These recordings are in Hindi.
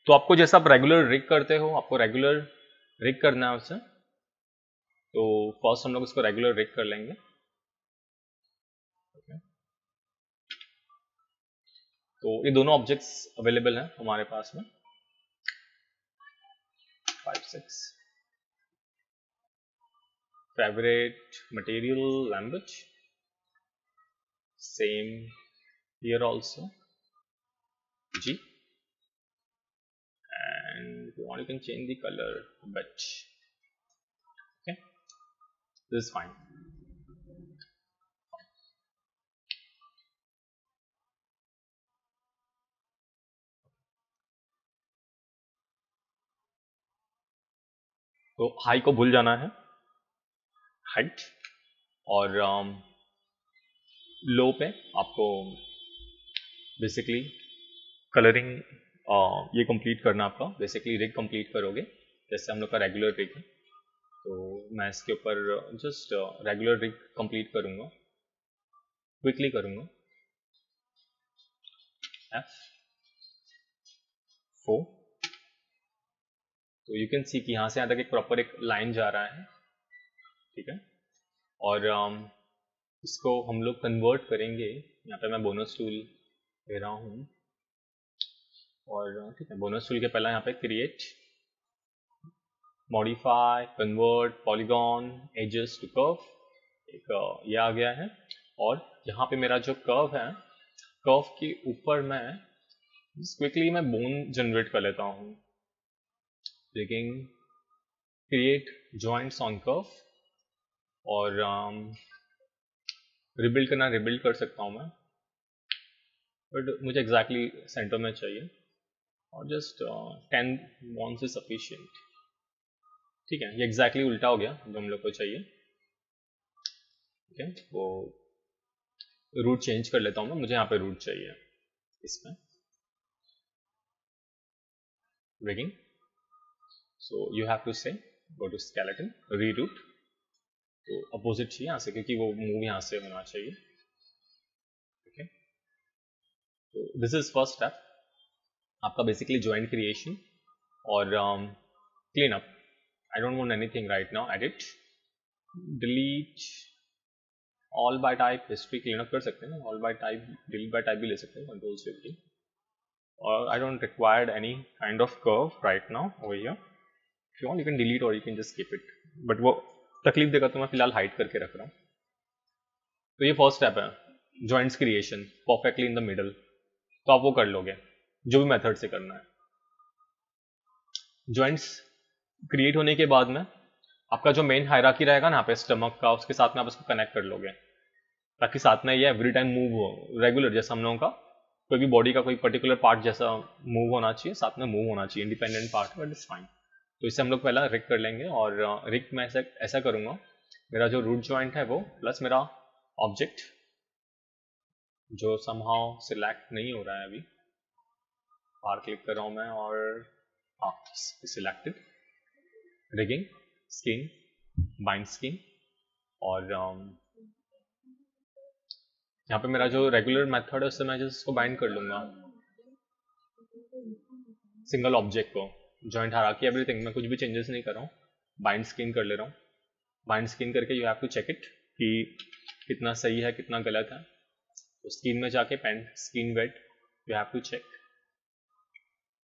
तो आपको जैसा आप रेगुलर रिग करते हो, आपको रेगुलर रिग करना है उससे। तो फर्स्ट हम लोग इसको रेगुलर रिग कर लेंगे। तो ये दोनों ऑब्जेक्ट्स अवेलेबल हैं हमारे पास में, 5 6 favorite material language, same here also, G, and if you want you can change the color a bit. Okay, this is fine. तो हाई को भूल जाना है, हाइट, और लो पे आपको बेसिकली कलरिंग ये कंप्लीट करना आपका, बेसिकली रिग कंप्लीट करोगे जैसे हम लोग का रेगुलर रिग है। तो मैं इसके ऊपर जस्ट रेगुलर रिग कंप्लीट करूँगा, क्विकली करूँगा। F4, तो यू कैन सी कि यहाँ से यहाँ तक एक प्रॉपर एक लाइन जा रहा है, ठीक है। और इसको हम लोग कन्वर्ट करेंगे, यहाँ पे मैं बोनस टूल ले रहा हूँ, और ठीक है, बोनस टूल के पहला यहाँ पे create, modify, convert, polygon, edges to curve, एक ये आ गया है। और यहाँ पे मेरा जो कर्व है, कर्व के ऊपर मैं क्विकली मैं बोन जनरेट कर लेता हूँ, लेकिन क्रिएट जॉइंट्स ऑन कर्व, और रिबिल्ड करना रिबिल्ड कर सकता हूँ मैं, बट मुझे एग्जैक्टली सेंटर में चाहिए, और जस्ट 10 बॉन्स इज सफिशिएंट, ठीक है। ये एग्जैक्टली उल्टा हो गया जो हम लोग को चाहिए, ठीक है। वो रूट चेंज कर लेता हूँ मैं, मुझे यहाँ पे रूट चाहिए इसमें, rigging, so you have to say go to skeleton, reroute, तो अपोजिट चाहिए यहाँ से, क्योंकि वो मूव यहाँ से होना चाहिए, ओके। तो दिस इज फर्स्ट स्टेप आपका, बेसिकली जॉइंट क्रिएशन और clean up. I don't want anything right now, edit, delete, all by type, history clean up कर सकते हैं ना, all by type, delete by type भी ले सकते हैं, कंट्रोल से भी। और I don't required any kind of curve right now over here, if you want you can delete और you can just keep it, but वो तकलीफ देगा तो मैं फिलहाल हाइड करके रख रहा हूँ। तो ये फर्स्ट स्टेप है, joints creation perfectly in the middle, तो आप वो कर लोगे जो भी मेथड से करना है। जॉइंट्स क्रिएट होने के बाद में आपका जो मेन हायरार्की रहेगा ना यहाँ पे स्टमक का, उसके साथ में आप इसको कनेक्ट कर लोगे, ताकि साथ में ये एवरी टाइम मूव हो, रेगुलर, जैसा हम लोगों का कोई भी बॉडी का कोई पर्टिकुलर पार्ट जैसा मूव होना चाहिए, साथ में मूव होना चाहिए, independent part, but it's fine. तो इसे हम लोग पहला रिग कर लेंगे, और रिग में ऐसा करूँगा, मेरा जो रूट जॉइंट है वो प्लस मेरा ऑब्जेक्ट जो समहाउ सिलेक्ट नहीं हो रहा है अभी, बाहर क्लिक कर रहा हूँ मैं, और हाँ selected, rigging, skin, bind skin, और यहाँ पे मेरा जो रेगुलर मेथड है उससे मैं जस्ट इसको बाइंड कर लूँगा, सिंगल ऑब्जेक्ट को, जॉइंट हायरार्की एवरीथिंग, मैं कुछ भी चेंजेस नहीं कर रहा हूँ, बाइंड स्किन कर ले रहा हूँ। बाइंड स्किन करके you have to check it कि कितना सही है कितना गलत है, तो स्किन में जाके paint skin weight you have to check,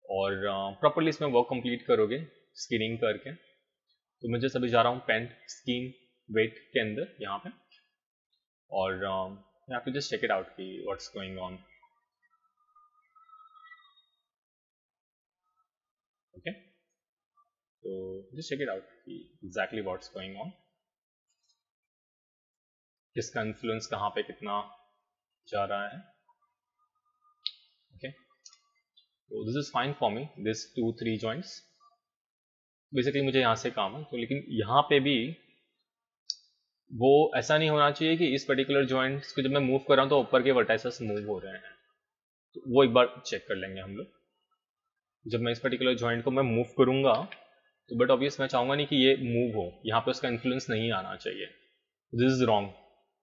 और प्रॉपरली इसमें वर्क कंप्लीट करोगे स्किनिंग करके। तो मैं जस्ट अभी जा रहा हूँ पेंट स्किन वेट के अंदर यहाँ पे, और you have to just check it out कि व्हाट्स गोइंग ऑन, ओके। तो जस्ट चेक इट आउट कि एग्जैक्टली व्हाट्स गोइंग ऑन, किसका इन्फ्लुएंस कहाँ पे कितना जा रहा है, ओके। तो this is fine for me, this 2-3 joints, basically मुझे यहाँ से काम है। तो लेकिन यहाँ पे भी वो ऐसा नहीं होना चाहिए कि इस पर्टिकुलर जॉइंट्स को जब मैं मूव कर रहा हूँ तो ऊपर के वर्टाइसेस मूव हो रहे हैं, तो वो एक बार चेक कर लेंगे हम लोग। जब मैं इस पर्टिकुलर जॉइंट को मैं मूव करूंगा तो बट ऑब्वियस मैं चाहूंगा नहीं कि ये मूव हो, यहाँ पे उसका इन्फ्लुएंस नहीं आना चाहिए, दिस इज रॉन्ग।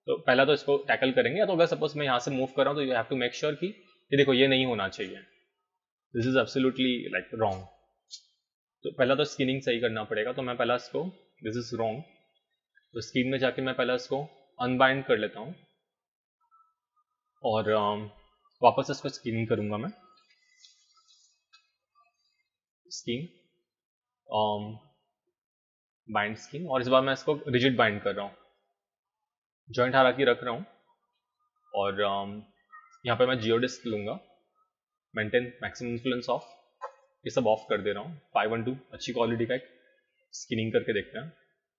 तो पहला तो इसको टैकल करेंगे, या तो अगर सपोज मैं यहाँ से मूव कर रहा हूँ तो you have to make sure कि ये देखो ये नहीं होना चाहिए, this is absolutely like wrong. तो पहला तो स्किनिंग सही करना पड़ेगा, तो मैं पहला इसको, दिस इज रॉन्ग, तो स्किन में जाके मैं पहला इसको अनबाइंड कर लेता हूँ और वापस इसको स्किनिंग करूंगा मैं, स्किन बाइंड स्किन, और इस बार मैं इसको रिजिड बाइंड कर रहा हूँ, जॉइंट हायरार्की रख रहा हूँ और यहाँ पे मैं जियोडिस्क लूंगा, मेंटेन मैक्सिमम इन्फ्लुएंस ऑफ, ये सब ऑफ कर दे रहा हूँ। 512 अच्छी क्वालिटी का एक स्किनिंग करके देखते हैं,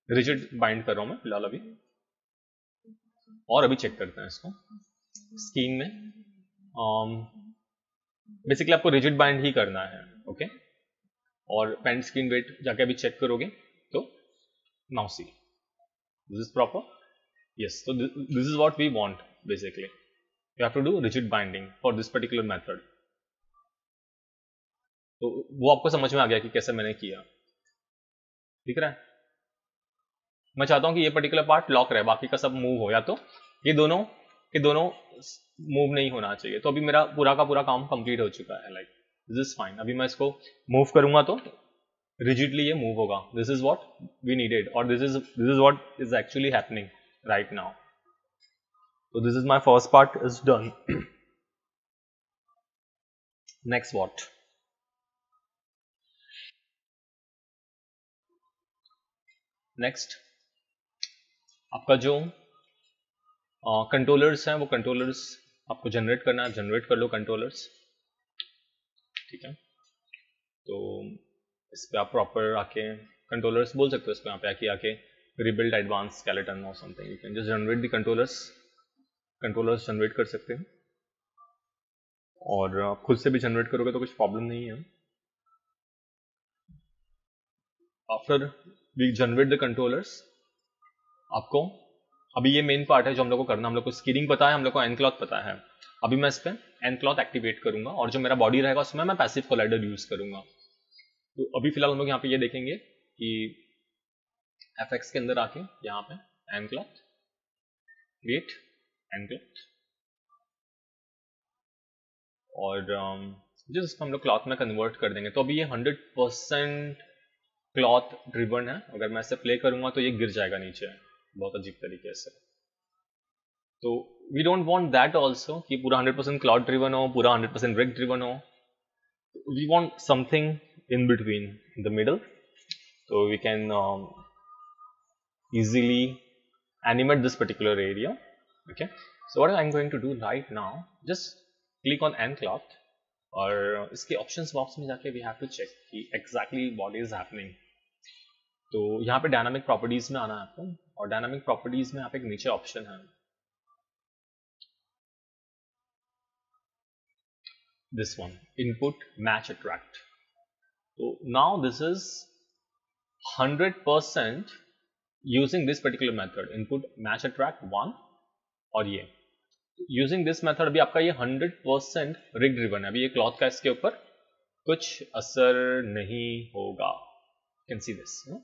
रिजिड बाइंड कर रहा हूँ मैं फिलहाल अभी, और अभी चेक करते हैं इसको स्किन में। बेसिकली आपको रिजिड बाइंड ही करना है, ओके। और पेंट स्किन वेट जाके अभी चेक करोगे तो now see this is proper, yes, so this is what we want basically. You have to do rigid binding for this particular method. तो वो आपको समझ में आ गया कि कैसे मैंने किया, दिख रहा है। मैं चाहता हूं कि ये पर्टिकुलर पार्ट लॉक रहे, बाकी का सब मूव हो, या तो ये दोनों मूव नहीं होना चाहिए। तो अभी मेरा पूरा का पूरा काम कंप्लीट हो चुका है, लाइक दिस इज फाइन। अभी मैं इसको मूव करूंगा तो रिजिडली ये मूव होगा, this is what we needed, और this is what is actually happening right now. So this is my first part is done. Next what? Next आपका जो कंट्रोलर्स हैं, वो कंट्रोलर्स आपको जनरेट करना है, जनरेट कर लो कंट्रोलर्स, ठीक है। तो इस पे आप प्रॉपर आके कंट्रोलर्स बोल सकते हो, इस पे यहाँ पे आके रिबिल्ड एडवांस स्केलेटन और something, you can just generate the controllers generate कर सकते हैं, और आप खुद से भी जनरेट करोगे तो कुछ प्रॉब्लम नहीं है। After we generate the controllers, आपको अभी ये मेन पार्ट है जो हम लोग को करना, हम लोग को स्किनिंग पता है, हम लोग को एनक्लॉथ पता है। अभी मैं इस पे एनक्लॉथ एक्टिवेट करूंगा, और जो मेरा बॉडी रहेगा उसमें मैं पैसिव कोलाइडर यूज करूंगा। तो अभी फिलहाल हम लोग यहाँ पे ये देखेंगे कि एफएक्स के अंदर आके यहाँ पे एनक्लॉथ, क्रिएट एनक्लॉथ, और जिस इसको हम लोग क्लॉथ में कन्वर्ट कर देंगे। तो अभी ये 100% क्लॉथ ड्रिवन है, अगर मैं इसे प्ले करूंगा तो ये गिर जाएगा नीचे बहुत अजीब तरीके से। तो we don't want that also कि पूरा 100% क्लॉथ ड्रिवन हो, पूरा 100% रिग ड्रिवन हो। We want something in between, in the middle, so we can easily animate this particular area, okay। So what I'm going to do right now, just click on nCloth, और इसके ऑप्शंस बॉक्स में जाके we have to check कि exactly what is happening। तो यहाँ पे डायनामिक प्रॉपर्टीज में आना है आपको, और डायनामिक प्रॉपर्टीज में यहाँ पे एक नीचे ऑप्शन है this one, input match attract. तो now this is 100% using this particular method, input match attract 1, और ये using this method अभी आपका ये 100% rig driven है। अभी ये क्लॉथ का इसके ऊपर कुछ असर नहीं होगा, you can see this, no?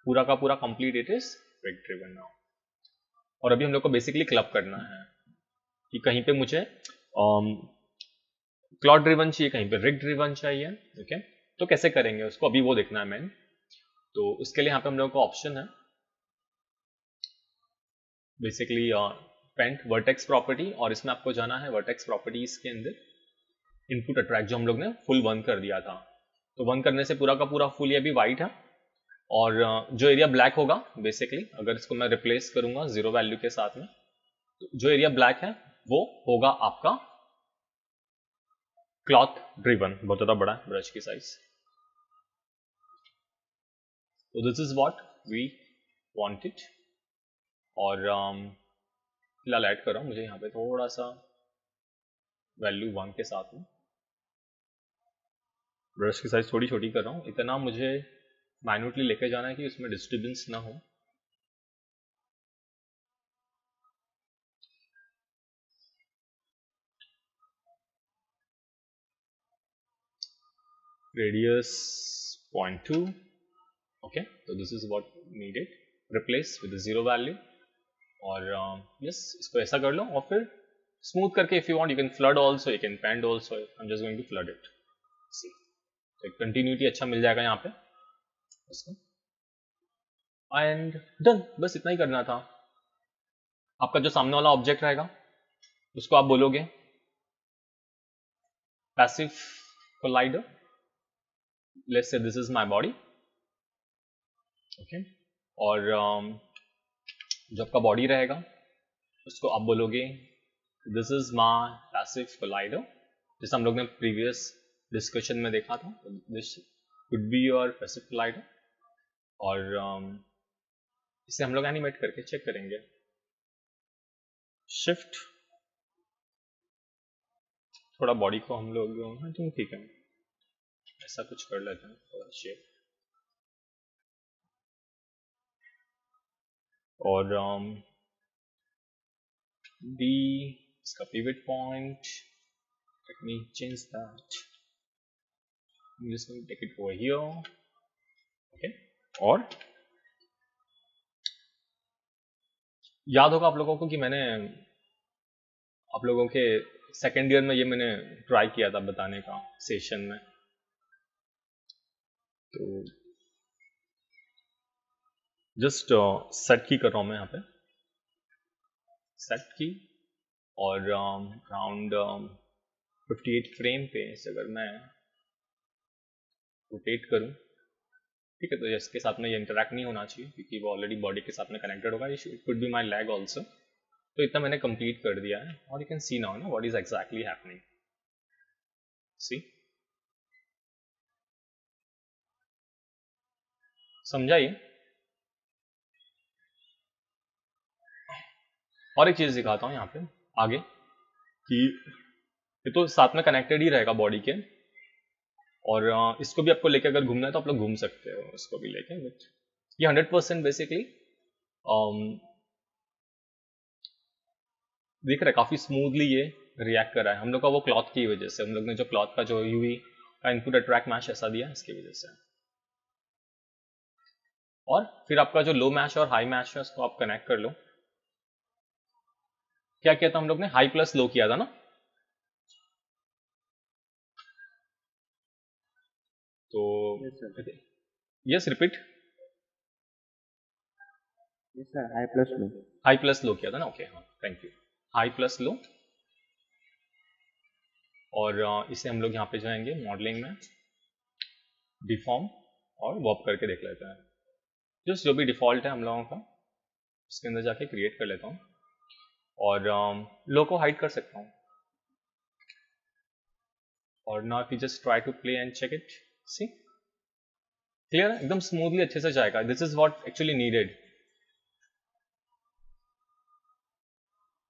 पूरा का पूरा complete it is rig driven now। और अभी हम लोग को बेसिकली क्लब करना है कि कहीं पे मुझे क्लॉथ ड्रिवन चाहिए, कहीं पे रिग ड्रिवन चाहिए, ओके। तो कैसे करेंगे उसको, अभी वो देखना है मैंने। तो उसके लिए यहाँ पे हम लोगों को ऑप्शन है बेसिकली पेंट वर्टेक्स प्रॉपर्टी, और इसमें आपको जाना है वर्टेक्स प्रॉपर्टीज के अंदर इनपुट अट्रैक्ट, जो हम लोग ने फुल 1 कर दिया था। तो 1 करने से पूरा का पूरा फुल ये भी वाइट है, और जो एरिया ब्लैक होगा बेसिकली, अगर इसको मैं रिप्लेस करूंगा 0 वैल्यू के साथ में, तो जो एरिया ब्लैक है वो होगा आपका क्लॉथ ड्रिवन। बहुत ज्यादा बड़ा है ब्रश की साइज। तो this is what we wanted, और फिलहाल ऐड कर रहा हूं, मुझे यहाँ पे थोड़ा सा वैल्यू 1 के साथ में ब्रश की साइज थोड़ी छोटी कर रहा हूँ। इतना मुझे माइन्यूटली लेके जाना है कि उसमें डिस्टर्बेंस ना हो। Radius 0.2, okay. तो this is what needed, replace with 0 value, और यस इसको ऐसा कर लो, और फिर स्मूथ करके if you want you can flood also, you can paint also. I am just going to flood it, see तो कंटिन्यूटी अच्छा मिल जाएगा यहाँ पे उसको, एंड डन, बस इतना ही करना था। आपका जो सामने वाला ऑब्जेक्ट रहेगा उसको आप बोलोगे passive collider, let's say this is my body, okay, और जो आपका बॉडी रहेगा उसको आप बोलोगे this is my passive collider, जैसे हम लोग ने प्रीवियस डिस्कशन में देखा था, this could be your passive collider, और इसे हम लोग एनिमेट करके चेक करेंगे। शिफ्ट, थोड़ा बॉडी को हम लोग, हाँ ठीक है, ऐसा कुछ कर लेते हैं, थोड़ा शेप, और डी इसका pivot point, let me change that, I'm just going to take it over here, okay, और याद होगा आप लोगों को कि मैंने आप लोगों के सेकेंड ईयर में ये मैंने ट्राई किया था बताने का सेशन में, तो जस्ट सेट की कर रहा हूं मैं यहाँ पे, सेट की, और अराउंड 58 फ्रेम पे अगर मैं रोटेट करूं, ठीक है, तो इसके साथ में ये इंटरैक्ट नहीं होना चाहिए क्योंकि वो ऑलरेडी बॉडी के साथ में कनेक्टेड होगा, it could be my leg also, तो इतना मैंने कंप्लीट कर दिया है, और यू कैन सी नाउ ना व्हाट इज एग्जैक्टली हैपनिंग, सी, समझाइए। और एक चीज दिखाता हूं यहाँ पे आगे कि ये तो साथ में कनेक्टेड ही रहेगा बॉडी के, और इसको भी आपको लेके अगर घूमना है तो आप लोग घूम सकते हो इसको भी लेके, बट ये 100% बेसिकली दिख रहा है, काफी स्मूथली ये रिएक्ट कर रहा है, हम लोग का वो क्लॉथ की वजह से, हम लोग ने जो क्लॉथ का जो यूवी का इनपुट अट्रैक्ट मैश ऐसा दिया इसकी वजह से, और फिर आपका जो लो मैश और हाई मैश है उसको आप कनेक्ट कर लो। क्या किया था हम लोग ने, हाई प्लस लो किया था ना, तो yes repeat, yes sir, high plus low, high plus low किया था ना, ओके, हाँ thank you, high plus low, और इसे हम लोग यहाँ पे जाएंगे मॉडलिंग में, डिफॉर्म और वॉप करके देख लेते हैं, जस्ट जो भी डिफॉल्ट है हम लोगों का उसके अंदर जाके क्रिएट कर लेता हूँ, और लो को हाइड कर सकता हूँ, और now if you just try to play and check it, see clear, एकदम स्मूथली अच्छे से जाएगा, this is what actually needed,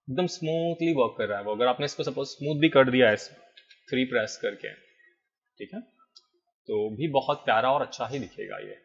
एकदम स्मूथली वर्क कर रहा है वो, अगर आपने इसको सपोज स्मूथ भी कर दिया है 3 प्रेस करके, ठीक है, तो भी बहुत प्यारा और अच्छा ही दिखेगा ये।